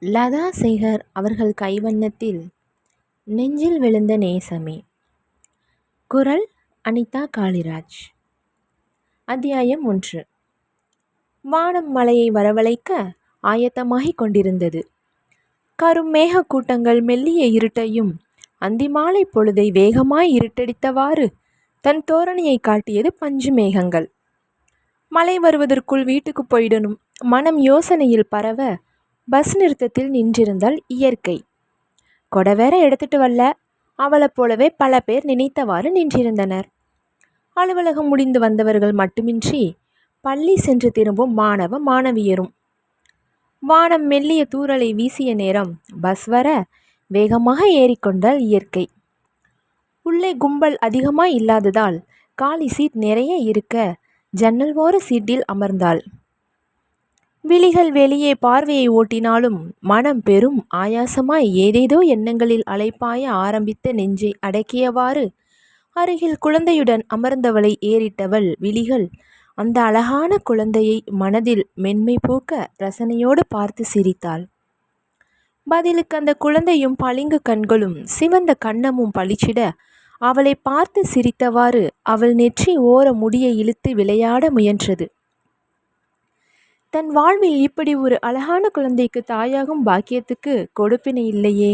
லதா சேகர் அவர்கள் கைவண்ணத்தில் நெஞ்சில் விழுந்த நேசமே. குரல் அனிதா காளிராஜ். அத்தியாயம் 1. வானம் மழையை வரவழைக்க ஆயத்தமாகிக் கொண்டிருந்தது. கரும் மேக கூட்டங்கள் மெல்லிய இருட்டையும் அந்திமாலை பொழுதை வேகமாய் இருட்டடித்தவாறு தன் தோரணையை காட்டியது. பஞ்சு மேகங்கள். மழை வருவதற்குள் வீட்டுக்கு போயிடணும் மனம் யோசனையில் பரவ பஸ் நிறுத்தத்தில் நின்றிருந்தாள் இயற்கை. கொடை வேற எடுத்துட்டு வரல. அவளை போலவே பல பேர் நினைத்தவாறு நின்றிருந்தனர். அலுவலகம் முடிந்து வந்தவர்கள் மட்டுமின்றி பள்ளி சென்று திரும்பும் மாணவ மாணவியரும். வானம் மெல்லிய தூறலை வீசிய நேரம் பஸ் வர வேகமாக ஏறிக்கொண்டாள் இயற்கை. உள்ளே கும்பல் அதிகமாய் இல்லாததால் காலி சீட் நிறைய இருக்க ஜன்னல் ஓர சீட்டில் அமர்ந்தாள். விழிகள் வெளியே பார்வையை ஓட்டினாலும் மனம் பெரும் ஆயாசமாய் ஏதேதோ எண்ணங்களில் அலைப்பாய ஆரம்பித்த நெஞ்சை அடக்கியவாறு அருகில் குழந்தையுடன் அமர்ந்தவளை ஏறிட்டவள் விழிகள் அந்த அழகான குழந்தையை மனதில் மென்மை பூக்க ரசனையோடு பார்த்து சிரித்தாள். பதிலுக்கு அந்த குழந்தையும் பளிங்கு கண்களும் சிவந்த கன்னமும் பளிச்சிட அவளை பார்த்து சிரித்தவாறு அவள் நெற்றி ஓர முடியை இழுத்து விளையாட முயன்றது. தன் வாழ்வில் இப்படி ஒரு அழகான குழந்தைக்கு தாயாகும் பாக்கியத்துக்கு கொடுப்பினை இல்லையே.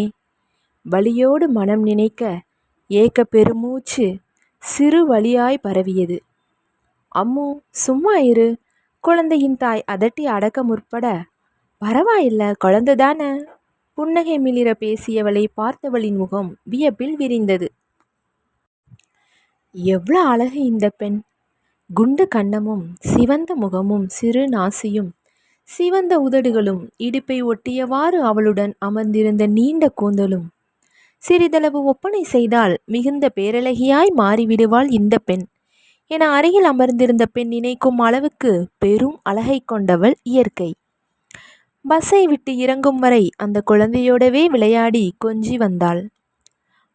வலியோடு மனம் நினைக்க ஏக்க பெருமூச்சு சிறு வழியாய் பரவியது. அம்மு சும்மா இரு. குழந்தையின் தாய் அதட்டி அடக்க முற்பட, பரவாயில்ல குழந்தைதான புன்னகை மிளிர பேசியவளை பார்த்தவளின் முகம் வியப்பில் விரிந்தது. எவ்வளோ அழகு இந்த பெண்! குண்டு கன்னமும் சிவந்த முகமும் சிறு நாசியும் சிவந்த உதடுகளும் இடுப்பை ஒட்டியவாறு அவளுடன் அமர்ந்திருந்த நீண்ட கூந்தலும். சிறிதளவு ஒப்பனை செய்தால் மிகுந்த பேரழகியாய் மாறிவிடுவாள் இந்த பெண் என அருகில் அமர்ந்திருந்த பெண் நினைக்கும் அளவுக்கு பெரும் அழகை கொண்டவள் இயற்கை. பஸ்ஸை விட்டு இறங்கும் வரை அந்த குழந்தையோடவே விளையாடி கொஞ்சி வந்தாள்.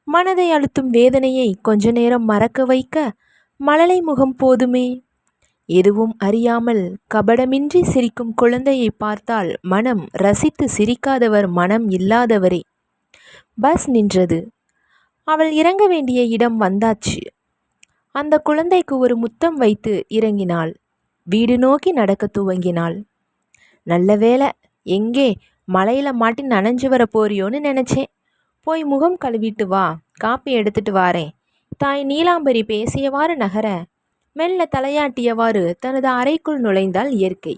மனதை அழுத்தும் வேதனையை கொஞ்ச நேரம் மறக்க வைக்க மழலை முகம் போதுமே. எதுவும் அறியாமல் கபடமின்றி சிரிக்கும் குழந்தையை பார்த்தால் மனம் ரசித்து சிரிக்காதவர் மனம் இல்லாதவரே. பஸ் நின்றது. அவள் இறங்க வேண்டிய இடம் வந்தாச்சு. அந்த குழந்தைக்கு ஒரு முத்தம் வைத்து இறங்கினாள். வீடு நோக்கி நடக்க துவங்கினாள். நல்ல வேளை, எங்கே மலையில மாட்டி நனைஞ்சு வர போறியோன்னு நினைச்சேன். போய் முகம் கழுவிட்டு வா, காப்பி எடுத்துட்டு வாரேன். தாய் நீலாம்பரி பேசியவாறு நகர மெல்ல தலையாட்டியவாறு தனது அறைக்குள் நுழைந்தாள் இயற்கை.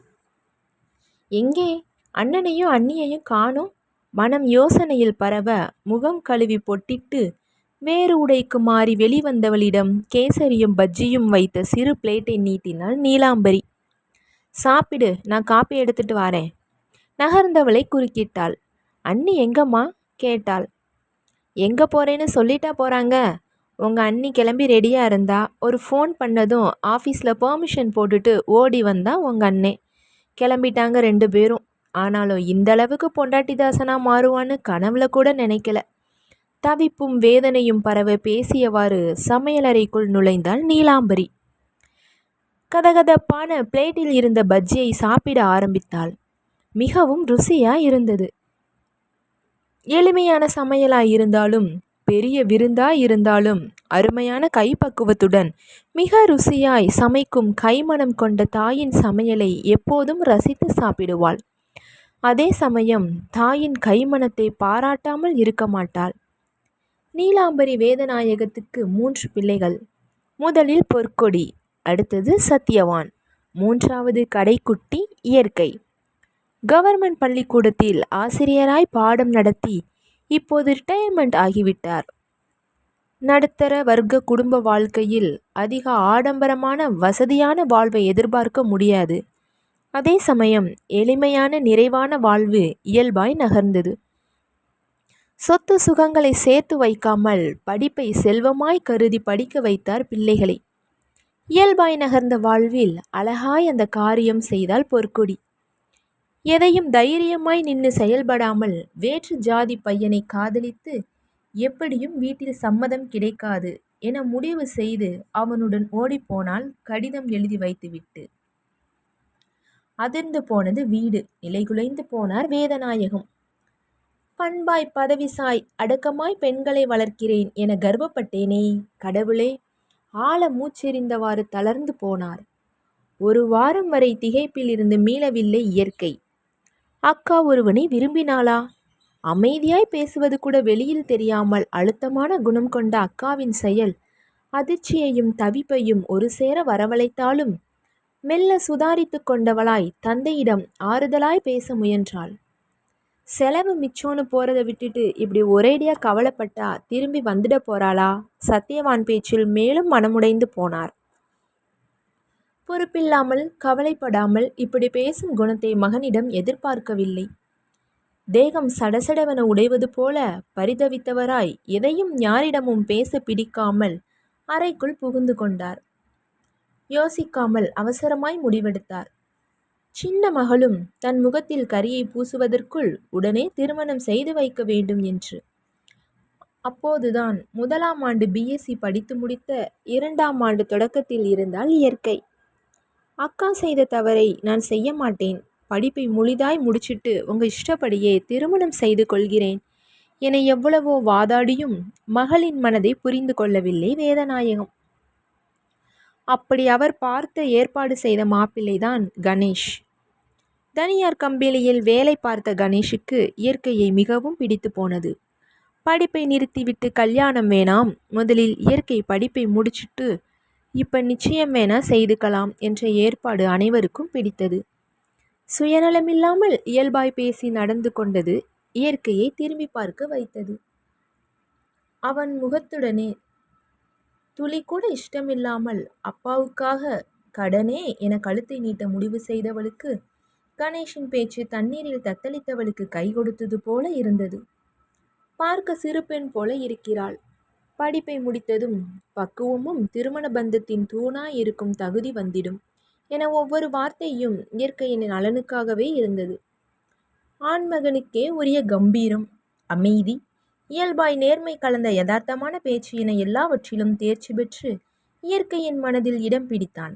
எங்கே அண்ணனையும் அண்ணியையும் காணோம். மனம் யோசனையில் பரவ முகம் கழுவி பொட்டிட்டு வேறு உடைக்கு மாறி வெளிவந்தவளிடம் கேசரியும் பஜ்ஜியும் வைத்த சிறு பிளேட்டை நீட்டினாள் நீலாம்பரி. சாப்பிடு, நான் காப்பி எடுத்துட்டு வாரேன். நகர்ந்தவளை குறுக்கிட்டாள். அண்ணி எங்கம்மா கேட்டாள். எங்கே போகிறேன்னு சொல்லிட்டா போகிறாங்க. உங்கள் அண்ணி கிளம்பி ரெடியாக இருந்தா ஒரு ஃபோன் பண்ணதும் ஆஃபீஸில் பெர்மிஷன் போட்டுட்டு ஓடி வந்தா உங்கள் அண்ணே. கிளம்பிட்டாங்க 2 பேரும். ஆனாலும் இந்தளவுக்கு பொண்டாட்டி தாசனாக மாறுவான்னு கனவுல கூட நினைக்கல. தவிப்பும் வேதனையும் பரவ பேசியவாறு சமையலறைக்குள் நுழைந்தாள் நீலாம்பரி. கதகதப்பான பிளேட்டில் இருந்த பஜ்ஜியை சாப்பிட ஆரம்பித்தாள். மிகவும் ருசியாய் இருந்தது. எளிமையான சமையலாய் இருந்தாலும் பெரிய விருந்தாய் இருந்தாலும் அருமையான கைப்பக்குவத்துடன் மிக ருசியாய் சமைக்கும் கைமணம் கொண்ட தாயின் சமையலை எப்போதும் ரசித்து சாப்பிடுவாள். அதே சமயம் தாயின் கைமணத்தை பாராட்டாமல் இருக்க மாட்டாள். நீலாம்பரி வேதநாயகத்துக்கு 3 பிள்ளைகள். முதலில் பொற்கொடி, அடுத்தது சத்யவான், 3வது கடைக்குட்டி இயற்கை. கவர்மெண்ட் பள்ளிக்கூடத்தில் ஆசிரியராய் பாடம் நடத்தி இப்போது ரிட்டையர்மெண்ட் ஆகிவிட்டார். நடுத்தர வர்க்க குடும்ப வாழ்க்கையில் அதிக ஆடம்பரமான வசதியான வாழ்வை எதிர்பார்க்க முடியாது. அதே சமயம் எளிமையான நிறைவான வாழ்வு இயல்பாய் நகர்ந்தது. சொத்து சுகங்களை சேர்த்து வைக்காமல் படிப்பை செல்வமாய் கருதி படிக்க வைத்தார் பிள்ளைகளை. இயல்பாய் நகர்ந்த வாழ்வில் அழகாய் அந்த காரியம் செய்தால் பொற்கொடி. எதையும் தைரியமாய் நின்று செயல்படாமல் வேற்று ஜாதி பையனை காதலித்து எப்படியும் வீட்டில் சம்மதம் கிடைக்காது என முடிவு செய்து அவனுடன் ஓடிப்போனால் கடிதம் எழுதி வைத்துவிட்டு. அதிர்ந்து போனது வீடு. நிலைகுலைந்து போனார் வேதநாயகம். பண்பாய் பதவிசாய் அடக்கமாய் பெண்களை வளர்க்கிறேன் என கர்வப்பட்டேனே கடவுளே. ஆழ மூச்செறிந்தவாறு தளர்ந்து போனார். ஒரு வாரம் வரை திகைப்பில் இருந்து மீளவில்லை இயற்கை. அக்கா ஒருவனை விரும்பினாளா? அமைதியாய் பேசுவது கூட வெளியில் தெரியாமல் அழுத்தமான குணம் கொண்ட அக்காவின் செயல் அதிர்ச்சியையும் தவிப்பையும் ஒரு சேர வரவழைத்தாலும் மெல்ல சுதாரித்து கொண்டவளாய் தந்தையிடம் ஆறுதலாய் பேச முயன்றாள். செலவு மிச்சோன்னு போறதை விட்டுட்டு இப்படி ஒரேடியா கவலைப்பட்டா திரும்பி வந்துட போறாளா? சத்தியவான் பேச்சில் மேலும் மனமுடைந்து போனார். பொறுப்பில்லாமல் கவலைப்படாமல் இப்படி பேசும் குணத்தை மகனிடம் எதிர்பார்க்கவில்லை. தேகம் சடசடவென உடைவது போல பரிதவித்தவராய் எதையும் யாரிடமும் பேச பிடிக்காமல் அறைக்குள் புகுந்து கொண்டார். யோசிக்காமல் அவசரமாய் முடிவெடுத்தார். சின்ன மகளும் தன் முகத்தில் கரியை பூசுவதற்குள் உடனே திருமணம் செய்து வைக்க வேண்டும் என்று. அப்போதுதான் 1ஆம் ஆண்டு பிஎஸ்சி படித்து முடித்த 2ஆம் ஆண்டு தொடக்கத்தில் இருந்தால் இயற்கை. அக்கா செய்த தவறை நான் செய்ய மாட்டேன். படிப்பை முழுதாய் முடிச்சிட்டு உங்க இஷ்டப்படியே திருமணம் செய்து கொள்கிறேன் என எவ்வளவோ வாதாடியும் மகளின் மனதை புரிந்து கொள்ளவில்லை வேதநாயகம். அப்படி அவர் பார்த்து ஏற்பாடு செய்த மாப்பிள்ளைதான் கணேஷ். தனியார் கம்பெனியில் வேலை பார்த்த கணேஷுக்கு இயற்கையை மிகவும் பிடித்து போனது. படிப்பை நிறுத்திவிட்டு கல்யாணம் வேணாம், முதலில் இயற்கை படிப்பை முடிச்சுட்டு இப்போ நிச்சயம் வேணா செய்துக்கலாம் என்ற ஏற்பாடு அனைவருக்கும் பிடித்தது. சுயநலமில்லாமல் இயல்பாய் பேசி நடந்து கொண்டது இயற்கையை திரும்பி பார்க்க வைத்தது. அவன் முகத்துடனே துளி கூட இஷ்டமில்லாமல் அப்பாவுக்காக கடனே என கழுத்தை நீட்ட முடிவு செய்தவளுக்கு கணேஷின் பேச்சு தண்ணீரில் தத்தளித்தவளுக்கு கை கொடுத்தது போல இருந்தது. பார்க்க சிறு பெண் போல இருக்கிறாள். படிப்பை முடித்ததும் பக்குவமும் திருமண பந்தத்தின் தூணாய் இருக்கும் தகுதி வந்திடும் என ஒவ்வொரு வார்த்தையும் இயற்கையின் நலனுக்காகவே இருந்தது. ஆண்மகனுக்கே உரிய கம்பீரம், அமைதி, இயல்பாய் நேர்மை கலந்த யதார்த்தமான பேச்சு என எல்லாவற்றிலும் தேர்ச்சி பெற்று இயற்கையின் மனதில் இடம் பிடித்தான்.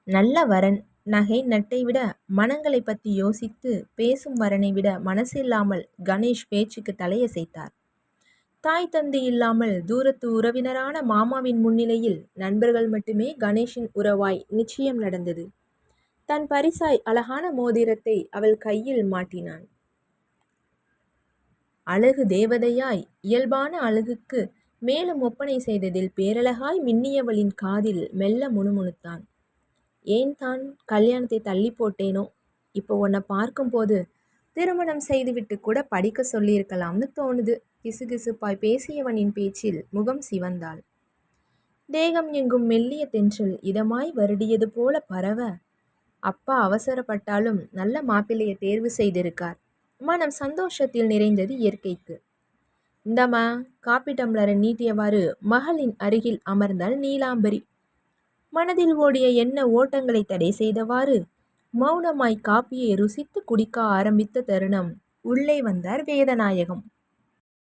நல்ல வரன், நகை நட்டை விட மனங்களை பற்றி யோசித்து பேசும் வரனை விட மனசில்லாமல் கணேஷ் பேச்சுக்கு தலையசைத்தார். தாய் தந்தை இல்லாமல் தூரத்து உறவினரான மாமாவின் முன்னிலையில் நண்பர்கள் மட்டுமே கணேஷின் உறவாய் நிச்சயம் நடந்தது. தன் பரிசாய் அழகான மோதிரத்தை அவள் கையில் மாட்டினான். அழகு தேவதையாய் இயல்பான அழகுக்கு மேலும் ஒப்பனை செய்ததில் பேரழகாய் மின்னியவளின் காதில் மெல்ல முணுமுணுத்தான். ஏன் தான் கல்யாணத்தை தள்ளி போட்டேனோ, இப்போ உன்னை பார்க்கும்போது திருமணம் செய்துவிட்டு கூட படிக்க சொல்லியிருக்கலாம்னு தோணுது. கிசுகிசுப்பாய் பேசியவனின் பேச்சில் முகம் சிவந்தாள். தேகம் எங்கும் மெல்லிய தென்றல் இதமாய் வருடியது போல பரவ, அப்பா அவசரப்பட்டாலும் நல்ல மாப்பிள்ளையை தேர்வு செய்திருக்கார். மனம் சந்தோஷத்தில் நிறைந்தது இயற்கைக்கு. இந்தம்மா, காப்பி டம்ளரை நீட்டியவாறு மகளின் அருகில் அமர்ந்தாள் நீலாம்பரி. மனதில் ஓடிய எண்ண ஓட்டங்களை தடை செய்தவாறு மௌனமாய் காப்பியை ருசித்து குடிக்க ஆரம்பித்த தருணம் உள்ளே வந்தார் வேதநாயகம்.